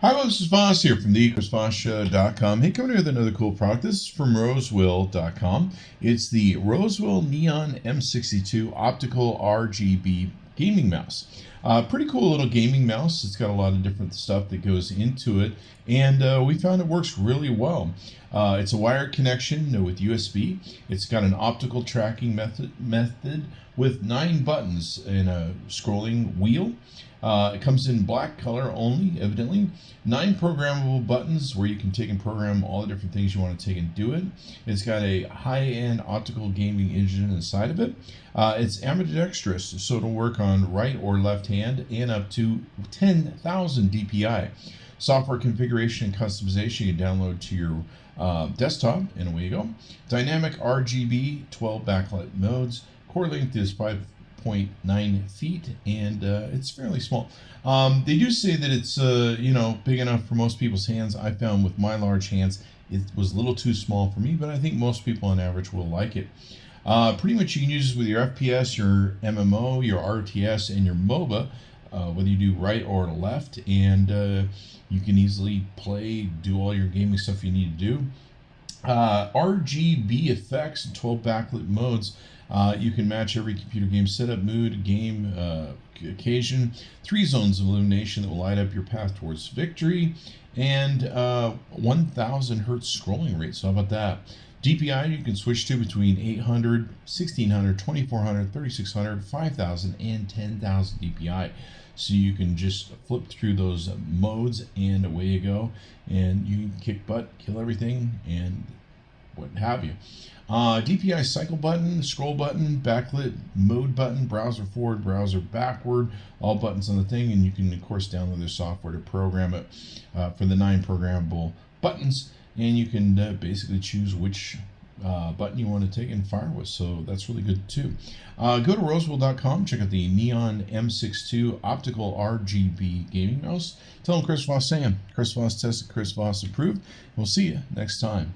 Hi, this is Voss here from the Chris Voss Show.com. Hey, coming here with another cool product. This is from Rosewill.com. It's the Rosewill Neon M62 Optical RGB gaming mouse. Pretty cool little gaming mouse. It's got a lot of different stuff that goes into it, and we found it works really well. It's a wired connection with USB. It's got an optical tracking method with 9 buttons and a scrolling wheel. It comes in black color only, evidently. 9 programmable buttons where you can take and program all the different things you want to take and do it. It's got a high-end optical gaming engine inside of it. It's ambidextrous, so it'll work on right or left hand and up to 10,000 DPI. Software configuration and customization you can download to your desktop, and away you go. Dynamic RGB, 12 backlight modes. Core length is 5.9 feet, and it's fairly small. They do say that it's big enough for most people's hands. I found with my large hands it was a little too small for me, but I think most people on average will like it. Pretty much you can use this with your FPS, your MMO, your RTS, and your MOBA, whether you do right or left, and you can easily play, do all your gaming stuff you need to do. RGB effects and 12 backlit modes. You can match every computer game setup, mood, game, occasion. 3 zones of illumination that will light up your path towards victory, and 1,000 hertz scrolling rate. So how about that? DPI you can switch to between 800, 1600, 2400, 3600, 5000, and 10,000 DPI. So you can just flip through those modes, and away you go, and you can kick butt, kill everything, and what have you. DPI cycle button, scroll button, backlit mode button, browser forward, browser backward, all buttons on the thing, and you can of course download their software to program it for the 9 programmable buttons, and you can basically choose which button you want to take and fire with, so that's really good too. Go to rosewill.com, check out the Neon M62 Optical RGB gaming mouse. Tell them Chris Voss saying, Chris Voss tested, Chris Voss approved. We'll see you next time.